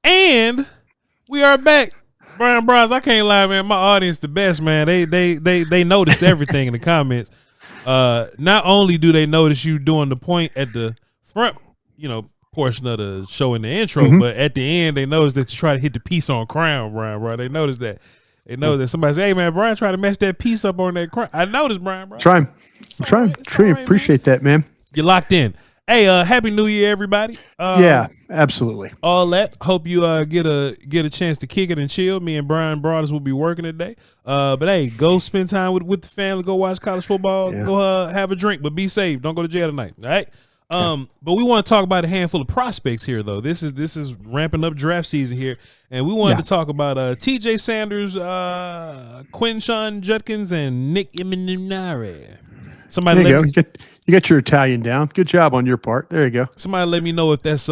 And we are back. Bryan Broaddus, I can't lie, man. My audience the best, man. They notice everything in the comments. Not only do they notice you doing the point at the front, portion of the show in the intro, but at the end they notice that you try to hit the piece on crown, Bryan, bro. They notice that. They know that somebody say, "Hey, man, Bryan, try to match that piece up on that crown." I noticed, Bryan, bro. I'm trying. Appreciate that, man. You're locked in. Hey, Happy New Year, everybody. Yeah, absolutely. All that. Hope you get a chance to kick it and chill. Me and Bryan Broaddus will be working today. But hey, go spend time with the family. Go watch college football. Yeah. Go have a drink, but be safe. Don't go to jail tonight. All right. But we want to talk about a handful of prospects here, though. This is ramping up draft season here, and we wanted to talk about T.J. Sanders, Quinshon Judkins, and Nick Emmanwori. Somebody there you go. You got your Italian down. Good job on your part. There you go. Somebody let me know if that's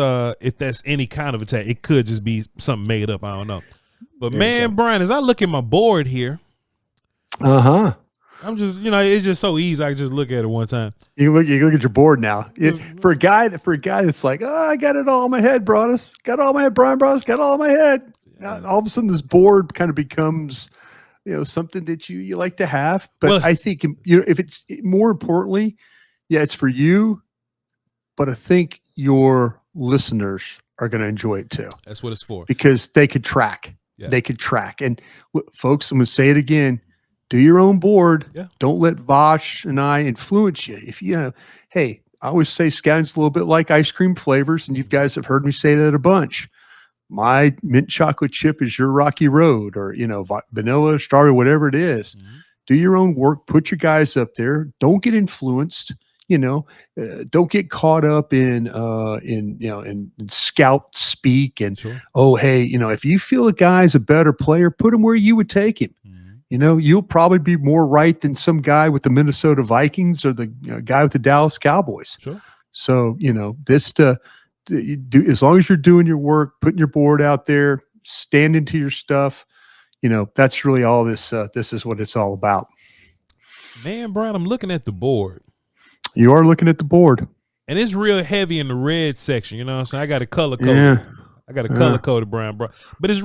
any kind of attack. It could just be something made up. I don't know. But there man, Bryan, as I look at my board here, I'm just it's just so easy. I can just look at it one time. You look at your board now. For a guy that's like, oh, I got it all in my head, Broaddus. Got it all in my head, Bryan Broaddus. Got it all in my head. Yeah. All of a sudden, this board kind of becomes something that you like to have. But I think if it's more importantly. Yeah, it's for you, but I think your listeners are going to enjoy it too. That's what it's for. Because they could track. Yeah. They could track. And look, folks, I'm going to say it again. Do your own board. Yeah. Don't let Voch and I influence you. If hey, I always say scouting's a little bit like ice cream flavors, and you guys have heard me say that a bunch. My mint chocolate chip is your rocky road, or vanilla, strawberry, whatever it is. Mm-hmm. Do your own work. Put your guys up there. Don't get influenced. Don't get caught up in scout speak and if you feel a guy's a better player, put him where you would take him. Mm-hmm. You'll probably be more right than some guy with the Minnesota Vikings or the guy with the Dallas Cowboys. Sure. So as long as you're doing your work, putting your board out there, standing to your stuff, that's really all this is what it's all about. Man, Bryan, I'm looking at the board. You are looking at the board. And it's real heavy in the red section, you know what I'm saying? I got a color code. Yeah. I got a color coded Bryan Broaddus. But it's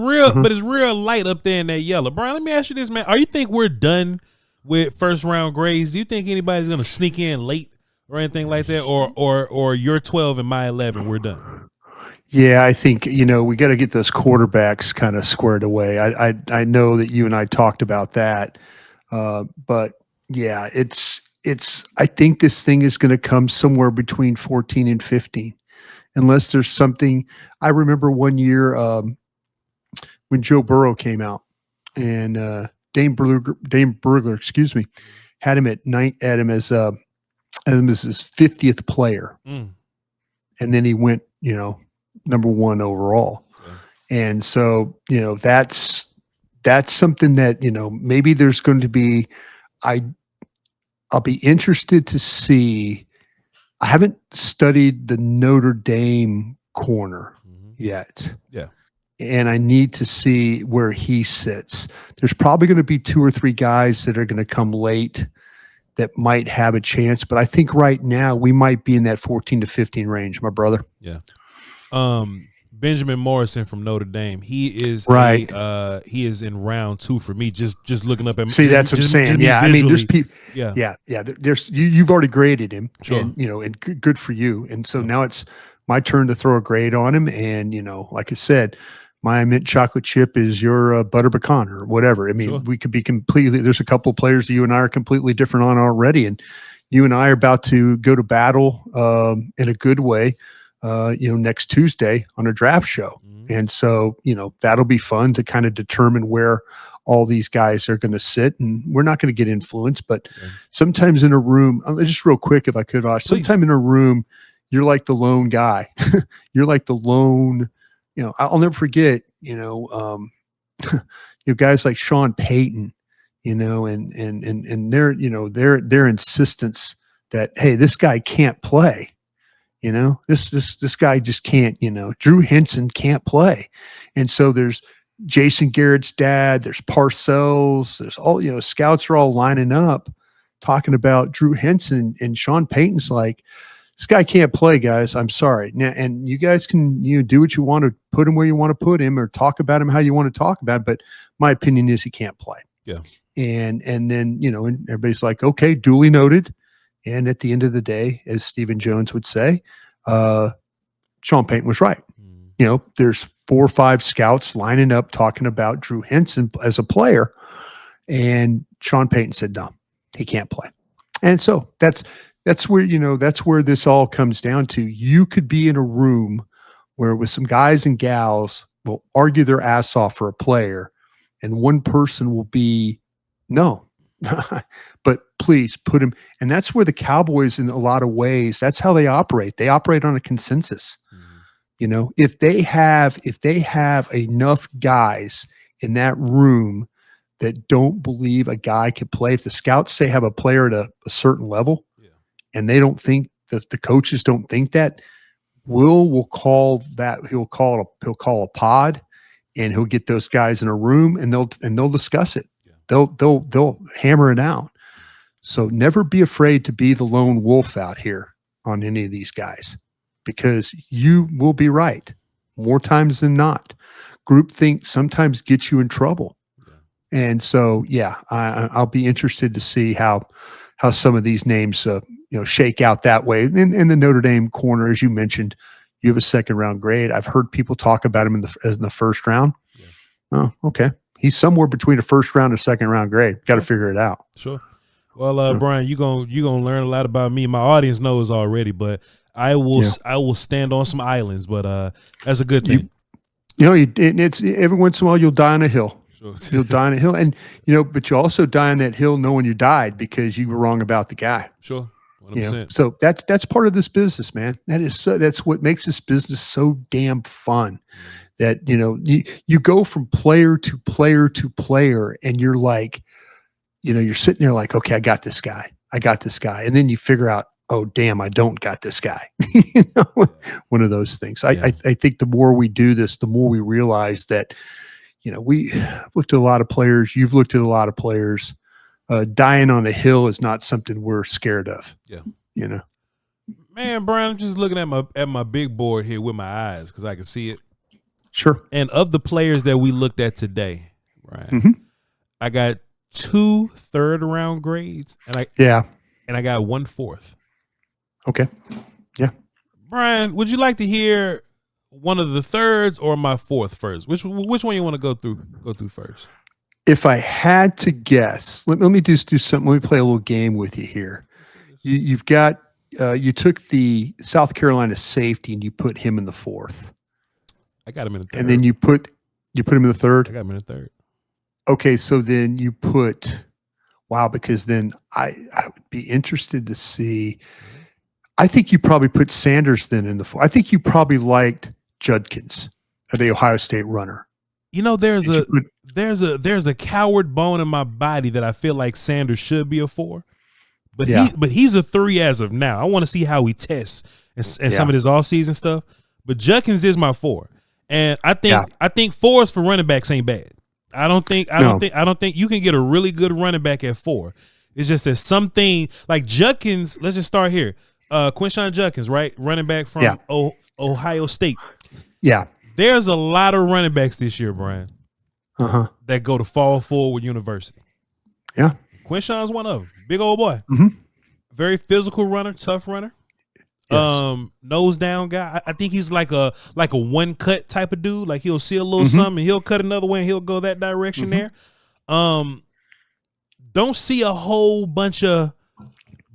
real light up there in that yellow. Bryan, let me ask you this, man. You think we're done with first round grades? Do you think anybody's gonna sneak in late or anything like that? Or your 12 and my 11, we're done? Yeah, I think, we got to get those quarterbacks kind of squared away. I know that you and I talked about that. But yeah, I think this thing is going to come somewhere between 14 and 15, unless there's something. I remember one year when Joe Burrow came out, and Dame Brugler, had him at him as his 50th player, and then he went, number one overall, and so that's something that maybe there's going to be. I'll be interested to see. I haven't studied the Notre Dame corner yet. Yeah. And I need to see where he sits. There's probably going to be 2 or 3 guys that are going to come late that might have a chance. But I think right now we might be in that 14 to 15 range, my brother. Yeah. Benjamin Morrison from Notre Dame. He is he is in round 2 for me. Just looking up at see, that's what I'm saying. Yeah, I mean, there's people. Yeah. There's you've already graded him, sure. And and good for you. And so now it's my turn to throw a grade on him. And like I said, my mint chocolate chip is your butter pecan or whatever. I mean, sure. We could be completely. There's a couple of players that you and I are completely different on already, and you and I are about to go to battle in a good way. Next Tuesday on a draft show. Mm-hmm. And so, that'll be fun to kind of determine where all these guys are going to sit, and we're not going to get influenced, but sometimes in a room, just real quick, if I could, Voch, sometime in a room, you're like the lone guy. You're like the lone, I'll never forget, you guys like Sean Payton, and their insistence that, hey, this guy can't play. This guy just can't, Drew Henson can't play. And so there's Jason Garrett's dad, there's Parcells, there's all, scouts are all lining up talking about Drew Henson, and Sean Payton's like, this guy can't play, guys. I'm sorry. Now, and you guys can do what you want to, put him where you want to put him, or talk about him how you want to talk about him. But my opinion is he can't play. Yeah. And then, and everybody's like, okay, duly noted. And at the end of the day, as Stephen Jones would say, Sean Payton was right. There's 4 or 5 scouts lining up talking about Drew Henson as a player. And Sean Payton said, no, he can't play. And so that's where, that's where this all comes down to. You could be in a room where with some guys and gals will argue their ass off for a player, and one person will be, no, but please put him. And that's where the Cowboys, in a lot of ways, that's how they operate. They operate on a consensus. If they have enough guys in that room that don't believe a guy could play, if the scouts say have a player at a certain level, and they don't think that the coaches don't think that, will call that. He'll call a pod, and he'll get those guys in a room, and they'll discuss it. They'll hammer it out. So never be afraid to be the lone wolf out here on any of these guys, because you will be right more times than not. Groupthink sometimes gets you in trouble. And so, I'll be interested to see how some of these names, shake out that way. In the Notre Dame corner, as you mentioned, you have a 2nd round grade. I've heard people talk about him in the 1st round. Yeah. Oh, okay. He's somewhere between a 1st round and 2nd round grade. Got to figure it out. Sure. Well, Bryan, you gonna learn a lot about me. My audience knows already, but I will stand on some islands. But that's a good thing. It's every once in a while you'll die on a hill. Sure. You'll die on a hill, and but you also die on that hill knowing you died because you were wrong about the guy. Sure. 100%. So that's part of this business, man. That's what makes this business so damn fun. That you go from player to player to player, and you're like, you're sitting there like, okay, I got this guy, and then you figure out, oh damn, I don't got this guy. One of those things. I think the more we do this, the more we realize that. We've looked at a lot of players. You've looked at a lot of players. Dying on a hill is not something we're scared of. Yeah. Man, Bryan, I'm just looking at my big board here with my eyes because I can see it. Sure. And of the players that we looked at today, Bryan, I got 2 3rd round grades, and I got 1 4th. Okay. Yeah. Bryan, would you like to hear one of the 3rds or my 4th first? Which one you want to go through first? If I had to guess, let me just do something. Let me play a little game with you here. You've got you took the South Carolina safety and you put him in the 4th. I got him in the 3rd. And then you put him in the 3rd. I got him in the 3rd. Okay, so then you put because then I would be interested to see. I think you probably put Sanders then in the 4th. I think you probably liked Judkins, the Ohio State runner. There's a coward bone in my body that I feel like Sanders should be a 4, but he's a 3 as of now. I want to see how he tests and some of his offseason stuff. But Judkins is my 4, and I think 4s for running backs ain't bad. I don't think you can get a really good running back at 4. It's just that something like Judkins. Let's just start here. Quinshon Judkins, right, running back from Ohio State. Yeah. There's a lot of running backs this year, Bryan, that go to fall forward university. Yeah. Quinshon's one of them. Big old boy. Very physical runner, tough runner. Yes. Nose down guy. I think he's like a one cut type of dude. Like he'll see a little something and he'll cut another way and he'll go that direction there. Don't see a whole bunch of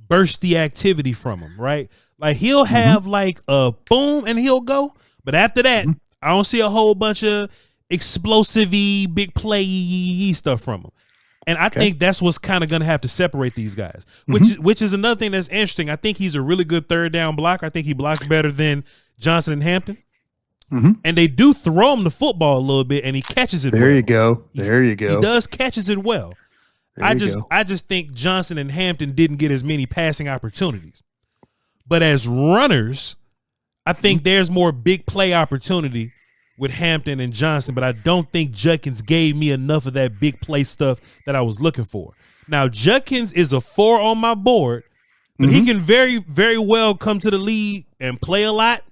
bursty activity from him, right? Like he'll have like a boom and he'll go, but after that, I don't see a whole bunch of explosive-y, big play stuff from him. And I think that's what's kind of going to have to separate these guys, which is another thing that's interesting. I think he's a really good 3rd down blocker. I think he blocks better than Johnson and Hampton. And they do throw him the football a little bit, and he catches it well. There you go. He does catches it well. I just think Johnson and Hampton didn't get as many passing opportunities. But as runners, I think there's more big play opportunity with Hampton and Johnson, but I don't think Judkins gave me enough of that big play stuff that I was looking for. Now, Judkins is a 4 on my board But he can very, very well come to the league and play a lot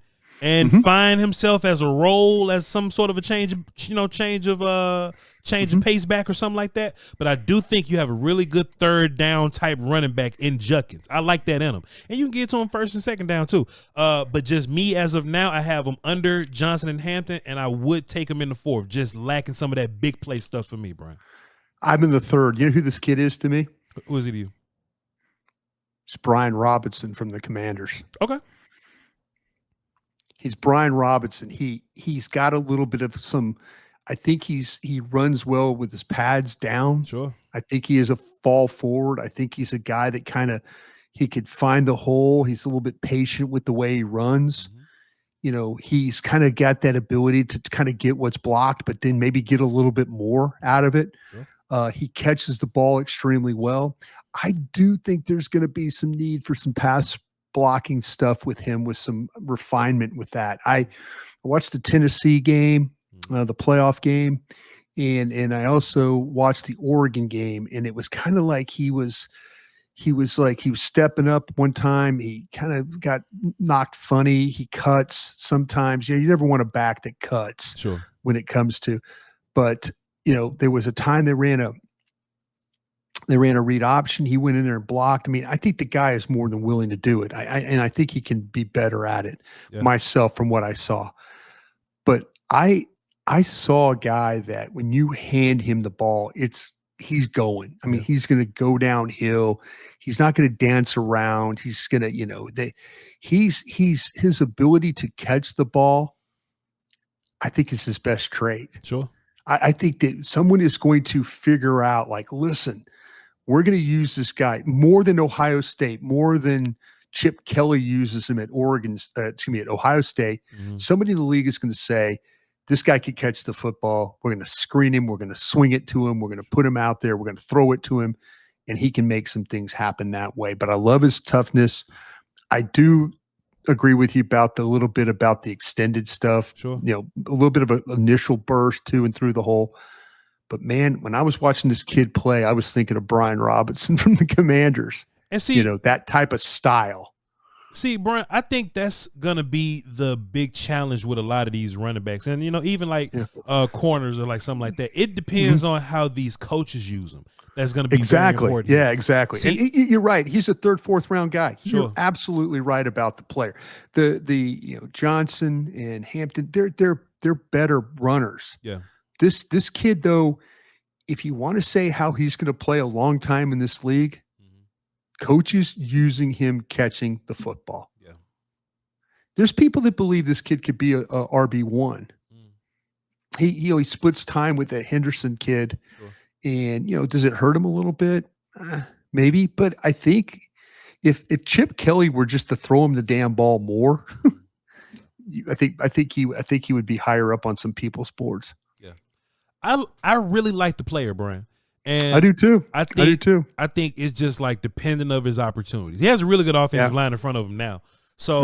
and find himself as a role, as some sort of a change of pace back or something like that. But I do think you have a really good third down type running back in Judkins. I like that in him. And you can get to him first and second down too. But just me as of now, I have him under Johnson and Hampton, and I would take him in the fourth, just lacking some of that big play stuff for me, Brian. I'm in the third. You know who this kid is to me? Who is he to you? It's Brian Robinson from the Commanders. Okay. He's Brian Robinson. He's got a little bit of some. I think he runs well with his pads down. Sure. I think he is a fall forward. I think he's a guy that he could find the hole. He's a little bit patient with the way he runs. You know, he's kind of got that ability to kind of get what's blocked, but then maybe get a little bit more out of it. Sure. He catches the ball extremely well. I do think there's going to be some need for some pass blocking stuff with him, with some refinement with that. I watched the Tennessee game, the playoff game, and I also watched the Oregon game, and it was kind of like he was stepping up one time. He kind of got knocked funny. He cuts sometimes. You never want a back that cuts. Sure. When it comes to, but there was a time they ran a read option. He went in there and blocked. I mean, I think the guy is more than willing to do it. I think he can be better at it myself from what I saw. But I saw a guy that when you hand him the ball, he's going. I mean, he's going to go downhill. He's not going to dance around. He's going to, his ability to catch the ball, I think is his best trait. Sure. I think that someone is going to figure out, like, listen, we're going to use this guy more than Ohio State, more than Chip Kelly uses him at at Ohio State. Somebody in the league is going to say, this guy can catch the football. We're going to screen him. We're going to swing it to him. We're going to put him out there. We're going to throw it to him, and he can make some things happen that way. But I love his toughness. I do agree with you about a little bit about the extended stuff. Sure. A little bit of an initial burst to and through the hole. But man, when I was watching this kid play, I was thinking of Brian Robinson from the Commanders. And see, that type of style. See, Brian, I think that's gonna be the big challenge with a lot of these running backs, and even like corners or like something like that. It depends on how these coaches use them. That's going to be very important. Yeah, exactly. See, and you're right. He's a third, fourth round guy. Sure. You're absolutely right about the player. The Johnson and Hampton, they're better runners. Yeah. This kid though, if you want to say how he's going to play a long time in this league, coaches using him catching the football. Yeah. There's people that believe this kid could be a RB1. He splits time with that Henderson kid. Sure. And, does it hurt him a little bit? Maybe. But I think if Chip Kelly were just to throw him the damn ball more, I think he would be higher up on some people's boards. Yeah. I really like the player, Brian. And I do too. I do too. I think it's just like dependent of his opportunities. He has a really good offensive line in front of him now. So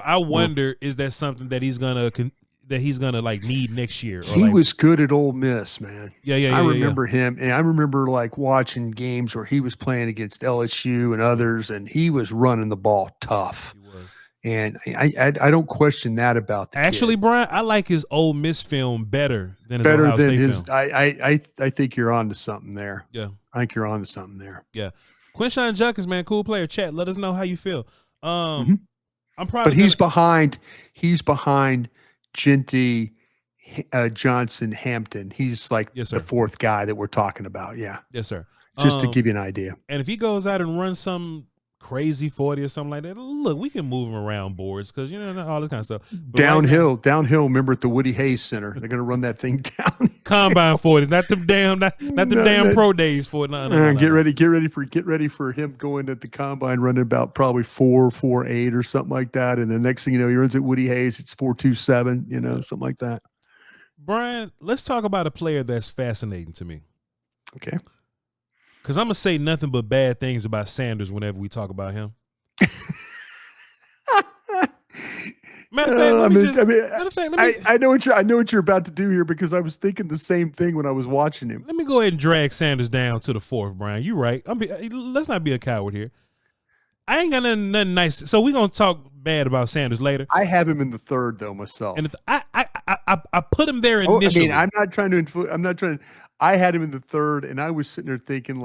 I wonder, is that something that he's gonna like need next year? He was good at Ole Miss, man. Yeah. I remember him, and I remember like watching games where he was playing against LSU and others, and he was running the ball tough. He was. And I don't question that about the Actually, kid. Brian, I like his Ole Miss film better than his Ohio State film. I think you're on to something there. Yeah. I think you're on to something there. Yeah. Quinshon Judkins, man, cool player. Chat, let us know how you feel. I'm probably But he's behind Genty, Johnson, Hampton. He's like the fourth guy that we're talking about. Yeah. Yes, sir. Just to give you an idea. And if he goes out and runs some crazy 40 or something like that, look, we can move him around boards because all this kind of stuff. But downhill. Remember at the Woody Hayes Center, they're going to run that thing down. Combine 40s, not them damn pro days for it. No. Get ready for him going at the combine running about probably 4.48 or something like that, and the next thing you know, he runs at Woody Hayes. It's 4.27, something like that. Brian, let's talk about a player that's fascinating to me. Okay. Because I'm going to say nothing but bad things about Sanders whenever we talk about him. Matter of fact, I know what you're about to do here because I was thinking the same thing when I was watching him. Let me go ahead and drag Sanders down to the fourth, Brian. You're right. Let's not be a coward here. I ain't got nothing nice. So we're gonna talk bad about Sanders later. I have him in the third though myself. And I put him there initially. I mean, I'm not trying to. I had him in the third, and I was sitting there thinking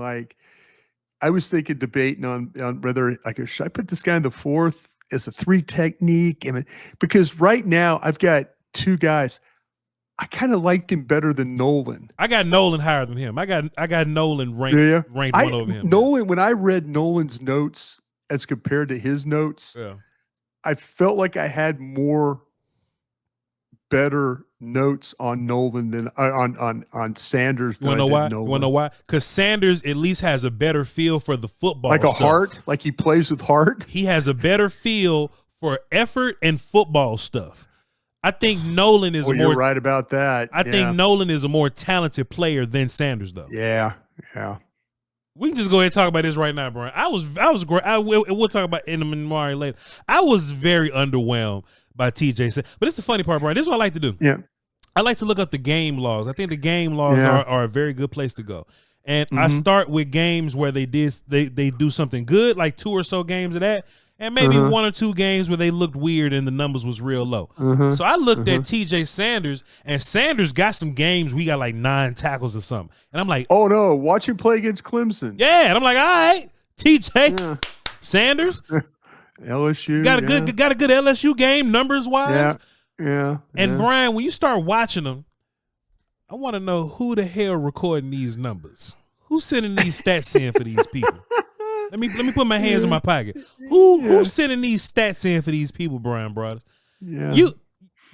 debating on whether should I put this guy in the fourth as a 3 technique, because right now I've got 2 guys. I kind of liked him better than Nolan. I got Nolan higher than him. I got Nolan ranked one over him. Nolan, when I read Nolan's notes as compared to his notes, I felt like I had more better notes on Nolan than on Sanders. You wanna know why? Because Sanders at least has a better feel for the football. Like a heart, like he plays with heart. He has a better feel for effort and football stuff. I think Nolan is you're right about that. I think Nolan is a more talented player than Sanders, though. Yeah. We can just go ahead and talk about this right now, Bryan. We'll talk about Emmanwori later. I was very underwhelmed by TJ. But it's the funny part, Bryan. This is what I like to do. Yeah. I like to look up the game laws. I think the game laws are a very good place to go. And I start with games where they do something good, like 2 or so games of that. And maybe 1 or 2 games where they looked weird and the numbers was real low. So I looked at TJ Sanders, and Sanders got some games we got like 9 tackles or something. And I'm like, oh no, watch him play against Clemson. Yeah, and I'm like, all right, TJ Sanders, LSU got a good LSU game numbers wise. Yeah. And Bryan, when you start watching them, I want to know who the hell recording these numbers. Who's sending these stats in for these people? Let me put my hands in my pocket. Who's sending these stats in for these people, Bryan Broaddus? Yeah.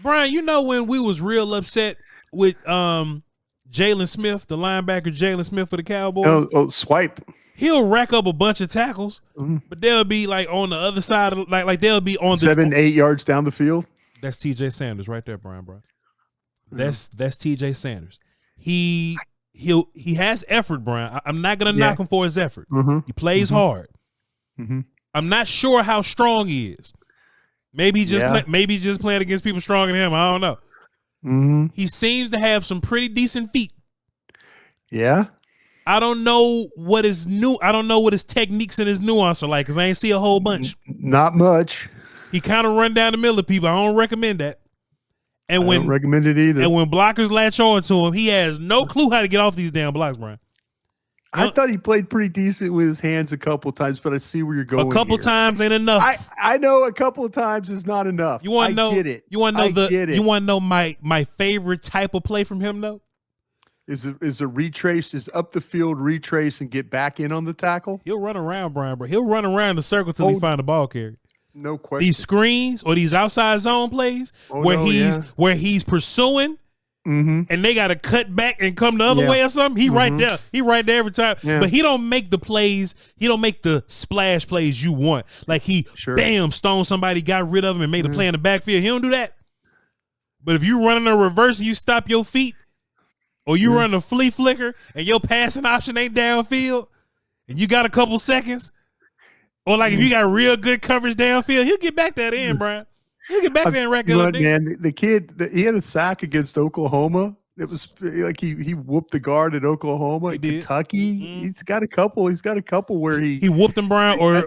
Bryan, you know when we was real upset with Jalen Smith, the linebacker Jalen Smith for the Cowboys? Swipe. He'll rack up a bunch of tackles, but they'll be like on the other side of like they'll be on 7-8 yards down the field. That's TJ Sanders right there, Bryan Broaddus. That's TJ Sanders. He has effort, Bryan. I'm not gonna knock him for his effort. He plays hard. I'm not sure how strong he is. Maybe just playing against people stronger than him. I don't know. He seems to have some pretty decent feet. Yeah. I don't know what his techniques and his nuance are like, because I ain't see a whole bunch. Not much. He kind of run down the middle of people. I don't recommend that. And I don't recommend it either. And when blockers latch on to him, he has no clue how to get off these damn blocks, Bryan. I thought he played pretty decent with his hands a couple of times, but I see where you're going. A couple times ain't enough. I know a couple of times is not enough. You want to know? Get it. You want to know You want to know my favorite type of play from him though? Is a retrace, is up the field, retrace, and get back in on the tackle? He'll run around, Bryan, bro. He'll run around the circle till he find the ball carrier. No question. These screens or these outside zone plays where he's pursuing and they got to cut back and come the other way or something. He right there. He right there every time. Yeah. But he don't make the plays. He don't make the splash plays you want. Like he stoned somebody, got rid of him and made a play in the backfield. He don't do that. But if you running a reverse and you stop your feet or you run a flea flicker and your passing option ain't downfield and you got a couple seconds, or like if you got real good coverage downfield, he'll get back that in, Bryan. He'll get back there and rack it up. Man, the kid, he had a sack against Oklahoma. It was like he whooped the guard at Oklahoma. At Kentucky. He's got a couple. He's got a couple where he whooped him, Bryan, or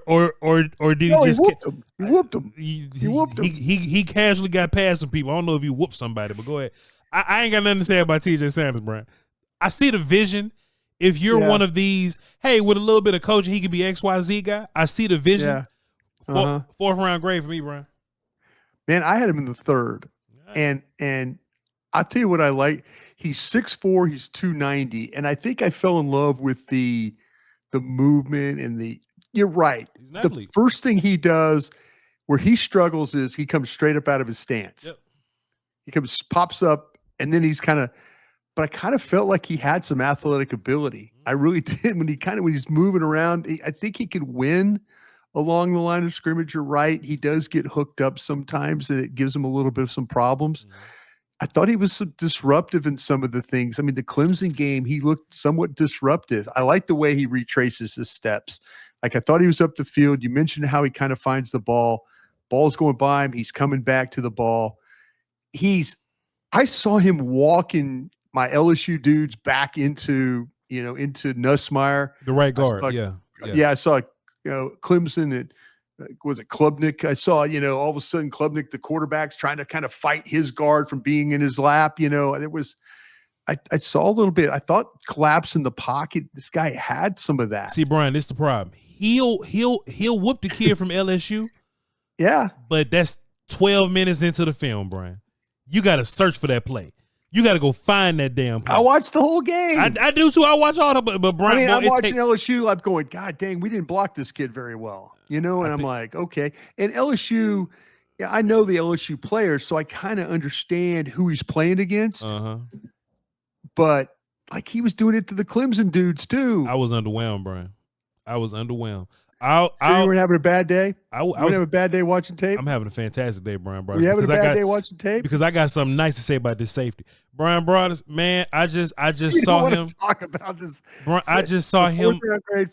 did he just whooped him? He whooped him. He whooped him. He casually got past some people. I don't know if he whooped somebody, but go ahead. I ain't got nothing to say about TJ Sanders, Bryan. I see the vision. If you're one of these, hey, with a little bit of coaching, he could be XYZ guy. I see the vision. Yeah. 4th round grade for me, Bryan. Man, I had him in the 3rd. Right. And I'll tell you what I like. He's 6'4", he's 290. And I think I fell in love with the movement and you're right. The first thing he does where he struggles is he comes straight up out of his stance. Yep. He pops up, and then he's but I kind of felt like he had some athletic ability. I really did. When he's moving around, I think he could win along the line of scrimmage. You're right. He does get hooked up sometimes, and it gives him a little bit of some problems. I thought he was disruptive in some of the things. I mean, the Clemson game, he looked somewhat disruptive. I like the way he retraces his steps. Like, I thought he was up the field. You mentioned how he kind of finds the ball. Ball's going by him. He's coming back to the ball. I saw him walking my LSU dudes back into Nussmeier. The right guard, I saw Clemson was it Klubnik? I saw, all of a sudden Klubnik, the quarterback's trying to kind of fight his guard from being in his lap. It was, I saw a little bit. I thought collapse in the pocket. This guy had some of that. See, Brian, this is the problem. He'll whoop the kid from LSU. Yeah. But that's 12 minutes into the film, Brian. You got to search for that play. You got to go find that damn play. I watched the whole game. I do too. I watch all the, but Brian, I'm watching LSU. I'm going, God dang, we didn't block this kid very well, and I'm like, okay. And LSU, I know the LSU players, so I kind of understand who he's playing against. But like he was doing it to the Clemson dudes too. I was underwhelmed, Brian. I was underwhelmed. You were having a bad day? I was having a bad day watching tape? I'm having a fantastic day, Bryan Broaddus. You having a bad day watching tape? Because I got something nice to say about this safety. Bryan Broaddus, man, I just saw him. Talk about this. I just saw him. Fourth round grade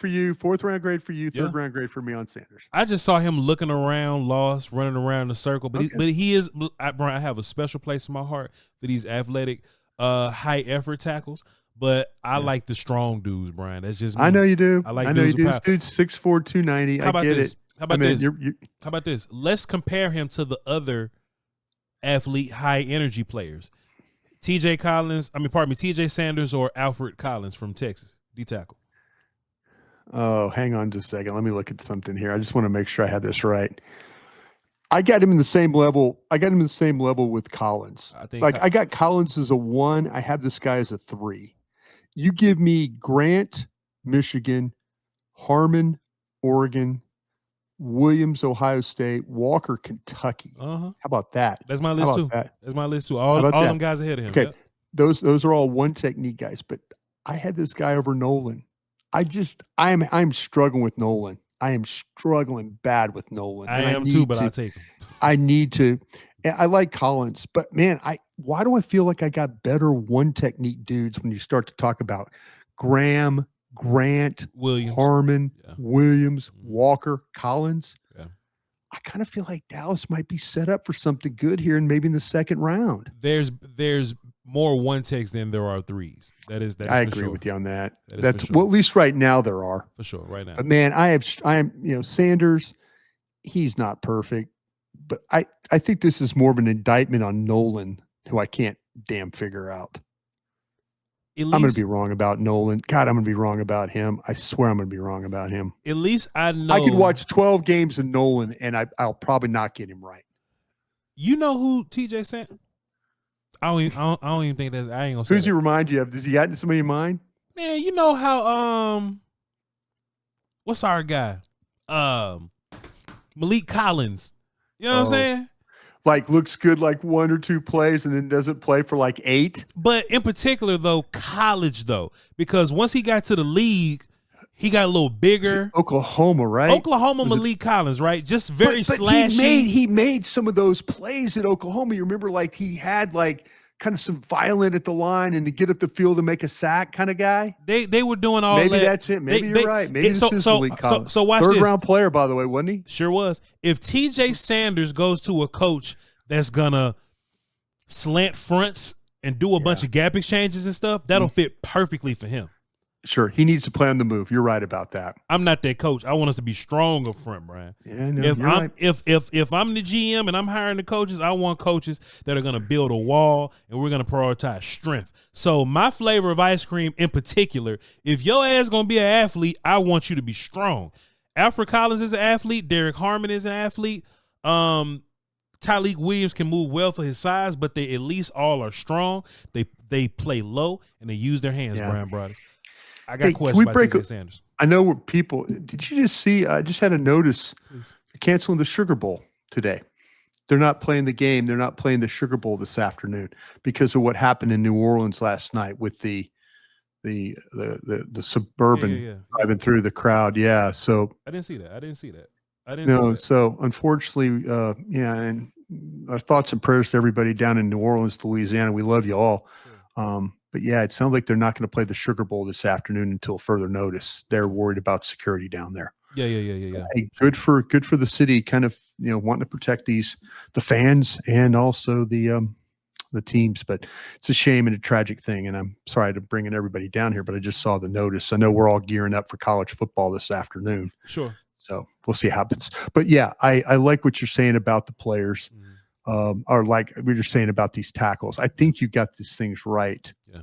for you, third round grade for me on Sanders. I just saw him looking around, lost, running around in a circle. But he is, Brian, I have a special place in my heart for these athletic, high effort tackles. But I like the strong dudes, Brian. That's just me. I know you do. I like I know you do. This dude's 6'4", 290. How about I get this? it. How about this? How about this? Let's compare him to the other athlete, high energy players. TJ Sanders or Alfred Collins from Texas, D tackle. Oh, hang on just a second. Let me look at something here. I just want to make sure I have this right. I got him in the same level. With Collins. I got Collins as a 1. I have this guy as a 3. You give me Grant, Michigan, Harmon, Oregon, Williams, Ohio State, Walker, Kentucky. How about that? That's my list too. That's my list too. All them guys ahead of him. Okay, yep. Those are all one technique guys. But I had this guy over Nolan. I'm struggling with Nolan. I am struggling bad with Nolan. I am too, but I'll take him. I need to. I like Collins, but man, why do I feel like I got better one technique dudes when you start to talk about Graham, Grant, Williams, Harmon, Williams, Walker, Collins? Yeah. I kind of feel like Dallas might be set up for something good here, and maybe in the second round. There's more one techs than there are threes. That is I agree with you on that. That's sure. Well, at least right now there are. For sure, right now. But man, I am Sanders. He's not perfect. But I think this is more of an indictment on Nolan, who I can't damn figure out. I'm going to be wrong about Nolan. God, I'm going to be wrong about him. I swear I'm going to be wrong about him. At least I know. I could watch 12 games of Nolan, and I'll probably not get him right. You know who TJ Sanders? I don't even think that's. I ain't gonna say. Who's he remind you of? Does he got somebody in mind? Man, you know how what's our guy? Malik Collins. You know what I'm saying? Like looks good like 1 or 2 plays and then doesn't play for like 8. But in particular though, college though, because once he got to the league, he got a little bigger. Oklahoma, right? Oklahoma, Malik Collins, right? Just very slashy. He made some of those plays at Oklahoma. You remember, like he had like kind of some violent at the line and to get up the field and make a sack kind of guy. They were doing all Maybe that. That's it. Maybe you're right. Maybe this is Malik Collins. So watch this. Third round player, by the way, wasn't he? Sure was. If TJ Sanders goes to a coach that's gonna slant fronts and do a bunch of gap exchanges and stuff, that'll fit perfectly for him. Sure, he needs to play on the move. You're right about that. I'm not that coach. I want us to be strong up front, Brian. Yeah, no, if I'm the GM and I'm hiring the coaches, I want coaches that are going to build a wall and we're going to prioritize strength. So my flavor of ice cream in particular, if your ass going to be an athlete, I want you to be strong. Alfred Collins is an athlete. Derek Harmon is an athlete. Tyleik Williams can move well for his size, but they at least all are strong. They play low and they use their hands, Bryan Broaddus. I got questions about TJ Sanders. I know where people. Did you just see? I just had a notice. They're canceling the Sugar Bowl today. They're not playing the game. They're not playing the Sugar Bowl this afternoon because of what happened in New Orleans last night with the Suburban driving through the crowd. Yeah. So I didn't see that. So unfortunately, and our thoughts and prayers to everybody down in New Orleans, Louisiana. We love you all. Sure. But yeah, it sounds like they're not going to play the Sugar Bowl this afternoon until further notice. They're worried about security down there. Yeah. Hey, good for the city, kind of wanting to protect the fans and also the teams. But it's a shame and a tragic thing. And I'm sorry to bringing everybody down here, but I just saw the notice. I know we're all gearing up for college football this afternoon. Sure. So we'll see what happens. But yeah, I like what you're saying about the players, or like we were saying about these tackles. I think you got these things right. Yeah.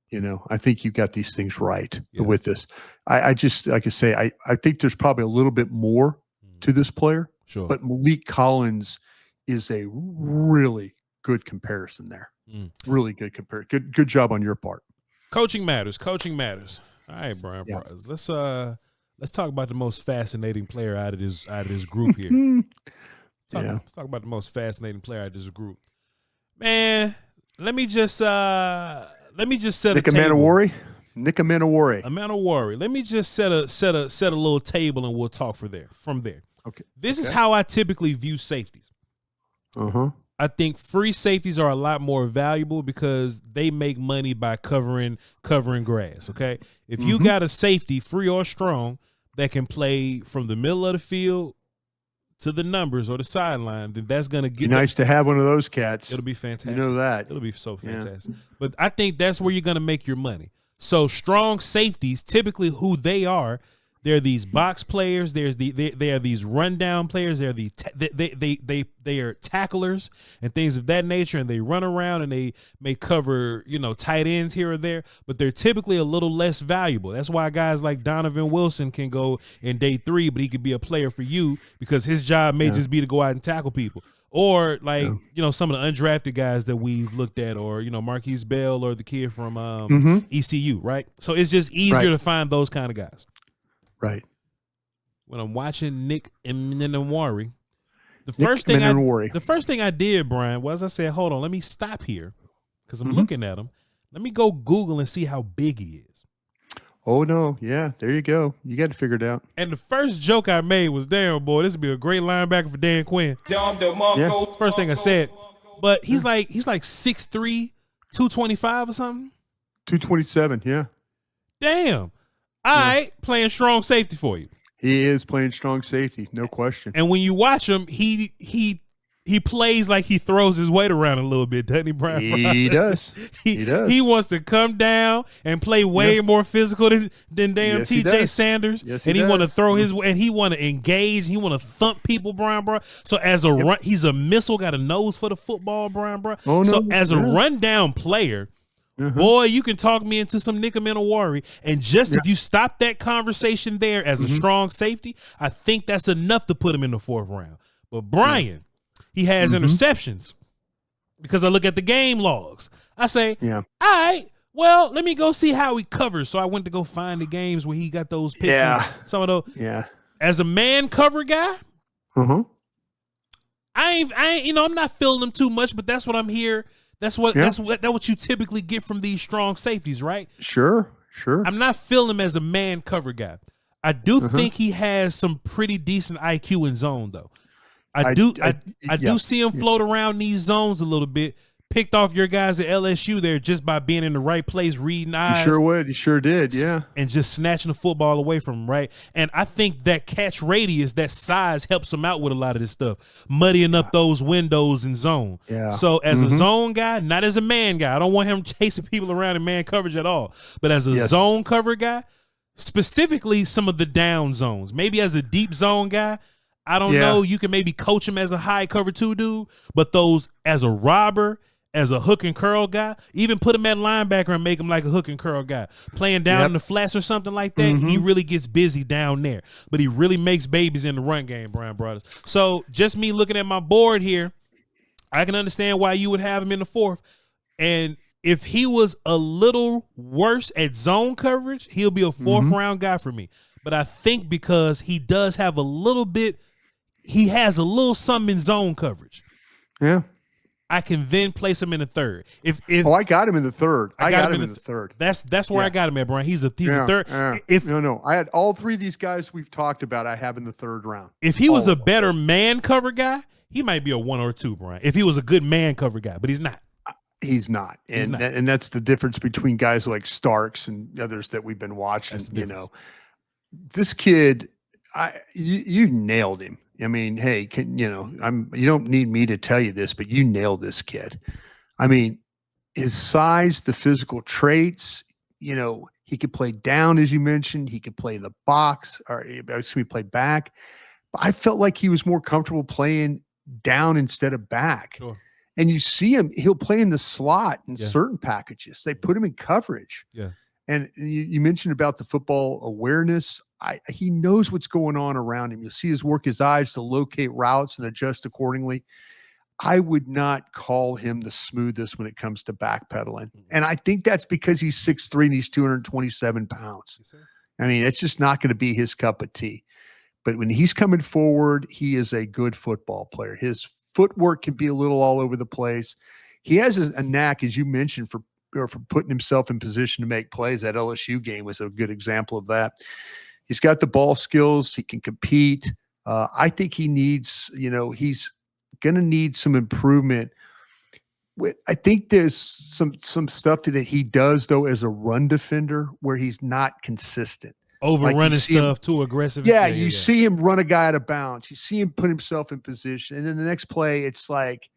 You know, I think you got these things right with this. I just, like I say, I think there's probably a little bit more to this player. Sure. But Malik Collins is a really good comparison there. Really good comparison. Good job on your part. Coaching matters. Coaching matters. All right, Bryan Broaddus. Let's talk about the most fascinating player out of this group here. Let's talk about the most fascinating player out of this group. Man, let me just set a table. Nick Emmanwori. Emmanwori. Let me just set a little table and we'll talk from there. Okay. This is how I typically view safeties. I think free safeties are a lot more valuable because they make money by covering grass. Okay. If you got a safety, free or strong, that can play from the middle of the field to the numbers or the sideline, then that's gonna get nice to have one of those cats. It'll be fantastic. You know that. It'll be so fantastic. But I think that's where you're gonna make your money. So strong safeties, typically who they are, they're these box players. They are these rundown players. They are tacklers and things of that nature, and they run around and they may cover tight ends here or there, but they're typically a little less valuable. That's why guys like Donovan Wilson can go in day 3, but he could be a player for you because his job may just be to go out and tackle people. Or like some of the undrafted guys that we've looked at, or Marquise Bell or the kid from ECU, right? So it's just easier to find those kind of guys. Right. When I'm watching Nick Emmanwori, the first thing I did, Bryan, was I said, hold on, let me stop here because I'm looking at him. Let me go Google and see how big he is. Oh, no. Yeah, there you go. You got to figure it out. And the first joke I made was, damn, boy, this would be a great linebacker for Dan Quinn. Yeah. First thing I said. But he's like 6'3", 225 or something? 227, yeah. Damn. All right, playing strong safety for you. He is playing strong safety, no question. And when you watch him, he plays like he throws his weight around a little bit, doesn't he, Bryan? He does. He does. He wants to come down and play way more physical than damn TJ Sanders. Yes, he want to throw his and he want to engage. He want to thump people, Bryan, bro. So as a run, he's a missile, got a nose for the football, Bryan, bro. Oh, no. So as a rundown player, boy, you can talk me into some Nick Emmanwori, and just if you stop that conversation there as a strong safety, I think that's enough to put him in the 4th round. But Bryan, he has interceptions because I look at the game logs. I say, all right, well, let me go see how he covers. So I went to go find the games where he got those picks. Yeah. Some of those. Yeah. As a man cover guy, I ain't, I'm not feeling them too much, but that's what I'm here. That's what you typically get from these strong safeties, right? Sure. I'm not feeling him as a man cover guy. I do think he has some pretty decent IQ in zone, though. I do see him float around these zones a little bit. Picked off your guys at LSU there just by being in the right place, reading eyes. You sure would. You sure did, yeah. And just snatching the football away from him, right? And I think that catch radius, that size helps him out with a lot of this stuff, muddying up those windows in zone. Yeah. So as a zone guy, not as a man guy, I don't want him chasing people around in man coverage at all. But as a zone cover guy, specifically some of the down zones, maybe as a deep zone guy, I don't know. You can maybe coach him as a high cover 2 dude, but those as a robber, as a hook and curl guy, even put him at linebacker and make him like a hook and curl guy. Playing down in the flats or something like that, he really gets busy down there. But he really makes babies in the run game, Bryan Broaddus. So just me looking at my board here, I can understand why you would have him in the 4th. And if he was a little worse at zone coverage, he'll be a 4th round guy for me. But I think because he does have a little bit, he has a little something in zone coverage. Yeah. I can then place him in the 3rd. If I got him in the 3rd. I got him in the 3rd. That's where I got him at, Bryan. He's a 3rd. No. I had all 3 of these guys we've talked about. I have in the 3rd round. If he was a better man cover guy, he might be a 1 or 2, Bryan. If he was a good man cover guy, but he's not. He's not. And that's the difference between guys like Starks and others that we've been watching. This kid, you nailed him. I mean, hey, you don't need me to tell you this, but you nailed this kid. I mean, his size, the physical traits, He could play down, as you mentioned. He could play the box, or excuse me, play back. But I felt like he was more comfortable playing down instead of back. Sure. And you see him, he'll play in the slot in certain packages. They put him in coverage. Yeah. And you mentioned about the football awareness. He knows what's going on around him. You'll see his eyes to locate routes and adjust accordingly. I would not call him the smoothest when it comes to backpedaling. And I think that's because he's 6'3" and he's 227 pounds. I mean, it's just not going to be his cup of tea. But when he's coming forward, he is a good football player. His footwork can be a little all over the place. He has a knack, as you mentioned, for putting himself in position to make plays. That LSU game was a good example of that. He's got the ball skills. He can compete. I think he needs, he's going to need some improvement. I think there's some stuff that he does, though, as a run defender where he's not consistent. Overrunning stuff, too aggressive. Yeah, you see him run a guy out of bounds. You see him put himself in position. And then the next play, it's like,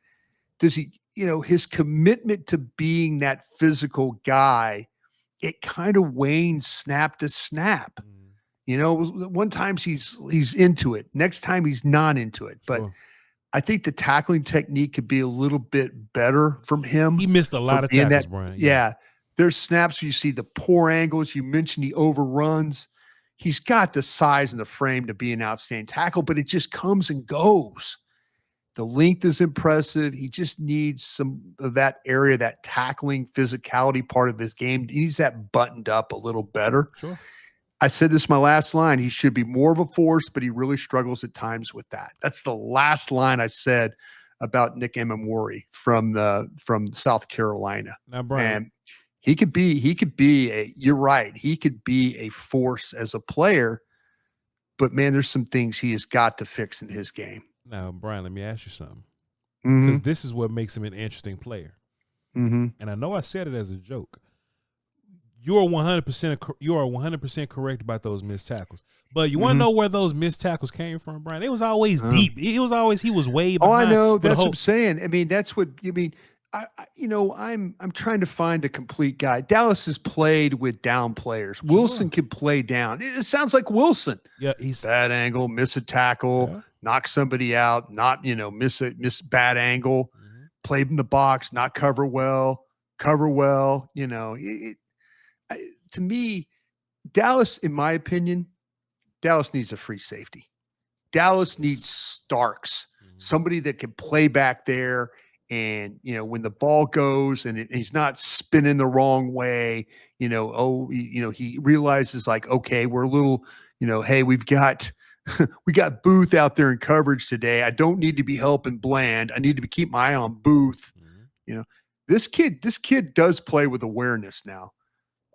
does he, his commitment to being that physical guy, it kind of wanes snap to snap. One time he's into it. Next time he's not into it. But I think the tackling technique could be a little bit better from him. He missed a lot of tackles, Bryan. Yeah. There's snaps where you see the poor angles. You mentioned he overruns. He's got the size and the frame to be an outstanding tackle, but it just comes and goes. The length is impressive. He just needs some of that area, that tackling physicality part of his game. He needs that buttoned up a little better. Sure. I said this in my last line. He should be more of a force, but he really struggles at times with that. That's the last line I said about Nick Emmanwori from South Carolina. Now, Bryan, and he could be you're right. He could be a force as a player, but man, there's some things he has got to fix in his game. Now, Bryan, let me ask you something. Because this is what makes him an interesting player. And I know I said it as a joke. You are 100% correct about those missed tackles. But you want to know where those missed tackles came from, Bryan? It was always deep. He was way behind. Oh, I know. That's what I'm saying. I mean, that's what you mean. I'm trying to find a complete guy. Dallas has played with down players. Sure. Wilson can play down. It sounds like Wilson. Yeah, he's bad angle, miss a tackle, knock somebody out, not miss bad angle, play in the box, not cover well. To me, Dallas, in my opinion, Dallas needs a free safety. Dallas needs Starks, somebody that can play back there. And, when the ball goes and he's not spinning the wrong way, he realizes like, okay, we're a little, hey, we got Booth out there in coverage today. I don't need to be helping Bland. I need to keep my eye on Booth. This kid does play with awareness now.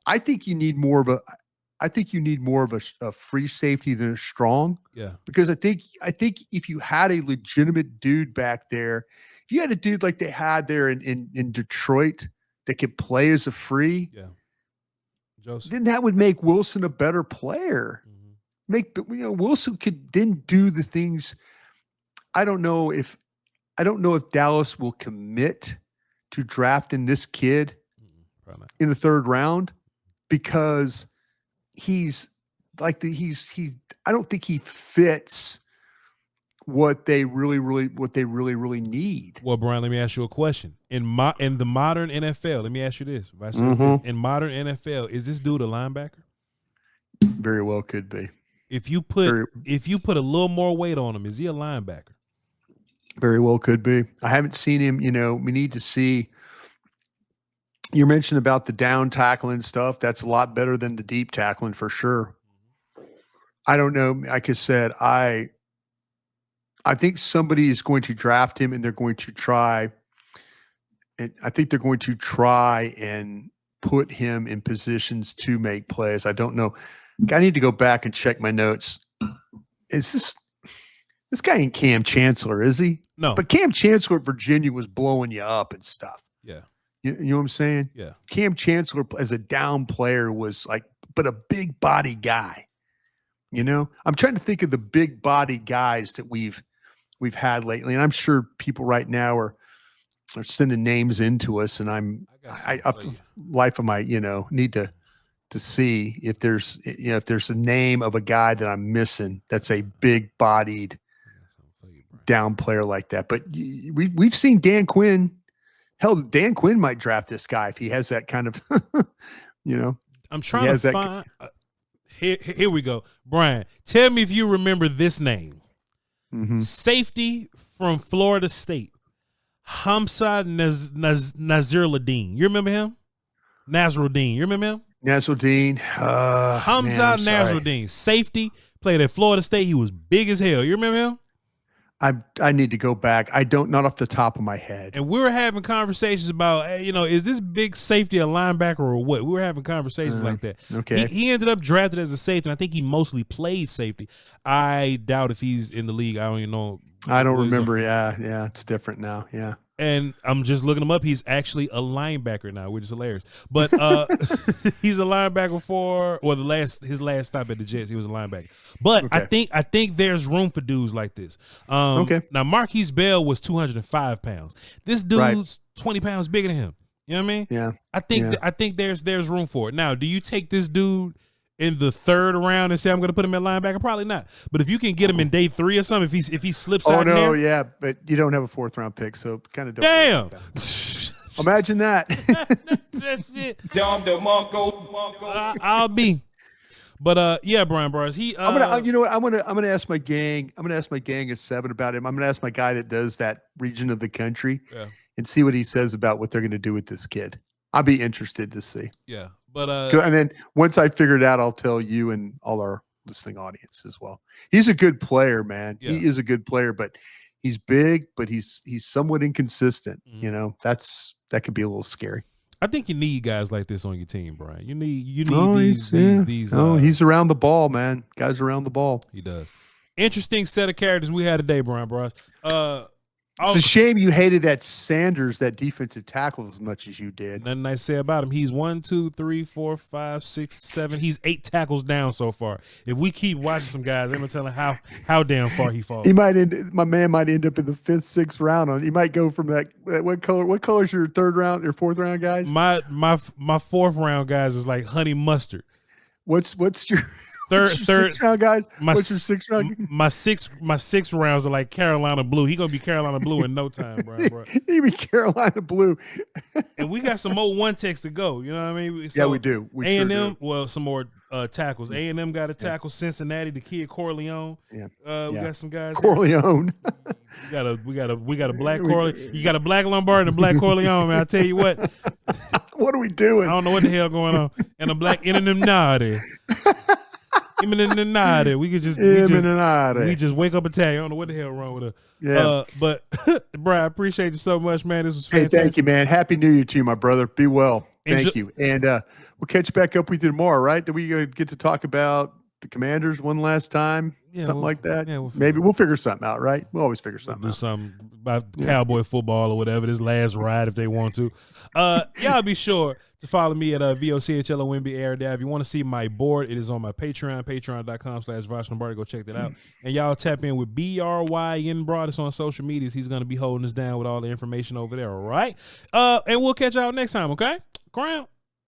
I think you need more of a free safety than a strong. Yeah. Because I think if you had a legitimate dude back there, if you had a dude like they had there in Detroit that could play as a free, then that would make Wilson a better player. Wilson could then do the things. I don't know if Dallas will commit to drafting this kid in the third round because he's like I don't think he fits what they really need. Well, Bryan, let me ask you a question. In the modern NFL, let me ask you this. In modern NFL, is this dude a linebacker? Very well could be. If you put a little more weight on him, is he a linebacker? Very well could be. I haven't seen him. We need to see. You mentioned about the down tackling stuff. That's a lot better than the deep tackling for sure. I don't know. Like I said, I think somebody is going to draft him and they're going to try. And I think they're going to try and put him in positions to make plays. I don't know. I need to go back and check my notes. Is this guy ain't Cam Chancellor, is he? No. But Cam Chancellor at Virginia was blowing you up and stuff. Yeah. You know what I'm saying? Yeah. Cam Chancellor as a down player was like, but a big body guy. I'm trying to think of the big body guys that we've had lately, and I'm sure people right now are sending names into us, and life of my need to to see if there's a name of a guy that I'm missing that's a big bodied down player like that. But we've seen Dan Quinn. Hell, Dan Quinn might draft this guy if he has that kind of, I'm trying to find. Here we go. Brian, tell me if you remember this name. Safety from Florida State, Hamza Naziruddin. You remember him? Naziruddin. You remember him? Naziruddin. Hamza Naziruddin. Safety, played at Florida State. He was big as hell. You remember him? I need to go back. Not off the top of my head. And we were having conversations about, is this big safety a linebacker or what? We were having conversations like that. Okay. He ended up drafted as a safety, and I think he mostly played safety. I doubt if he's in the league. I don't even know. I don't remember. Yeah. It's different now. Yeah. And I'm just looking him up. He's actually a linebacker now, which is hilarious. But he's a linebacker his last stop at the Jets, he was a linebacker. But okay. I think there's room for dudes like this. Okay. Now Marquise Bell was 205 pounds. This dude's 20 pounds bigger than him. You know what I mean? Yeah. I think there's room for it. Now, do you take this dude in the third round and say I'm going to put him at linebacker? Probably not. But if you can get him in day 3 or something, if he slips out there. Yeah, but you don't have a 4th round pick, so kind of don't. Damn. Imagine that. That shit. I'll be. But Bryan Broaddus, I'm gonna ask my gang. I'm gonna ask my gang at 7 about him. I'm gonna ask my guy that does that region of the country and see what he says about what they're gonna do with this kid. I'll be interested to see. Yeah. But and then once I figure it out, I'll tell you and all our listening audience as well. He's a good player, man. Yeah. He is a good player, but he's big, but he's somewhat inconsistent. That could be a little scary. I think you need guys like this on your team, Brian. You need these. He's around the ball, man. Guys around the ball. He does. Interesting set of characters we had today, Bryan Broaddus. It's a shame you hated that Sanders, that defensive tackle, as much as you did. Nothing I say about him. He's 1, 2, 3, 4, 5, 6, 7. He's 8 tackles down so far. If we keep watching some guys, I'm gonna tell him how damn far he falls. My man might end up in the 5th, 6th round. He might go from that. What color is your 3rd round, your 4th round guys? My 4th round guys is like honey mustard. What's your third 6th round guys? What's your 6th round? My six rounds are like Carolina blue. He gonna be Carolina blue in no time, bro. He be Carolina blue. And we got some more 1 techs to go. You know what I mean? So we do. We A&M, sure do. well, some more tackles. A&M got a tackle. Cincinnati, the kid Corleone. Yeah. We got some guys. Corleone. we got a black Corleone. You got a black Lombardi and a black Corleone, man. I tell you what. What are we doing? I don't know what the hell going on. And a black Emmanwori. We could just we just wake up and tell you. I don't know what the hell wrong with her. Yeah. But Brian, I appreciate you so much, man. This was fantastic. Hey, thank you, man. Happy New Year to you, my brother. Be well. Thank you. And we'll catch back up with you tomorrow, right? Do we get to talk about the Commanders one last time? Yeah, something like that? Yeah, maybe we'll figure something out, right? We'll always figure something out. Do something about Cowboy football or whatever, this last ride if they want to. Y'all be sure to follow me at VOCHLOMB. If you want to see my board, it is on my Patreon, patreon.com/vochlombardi. Go check that out. And y'all tap in with Bryan Broaddus on social medias. He's going to be holding us down with all the information over there, all right? And we'll catch y'all next time, okay? Crown.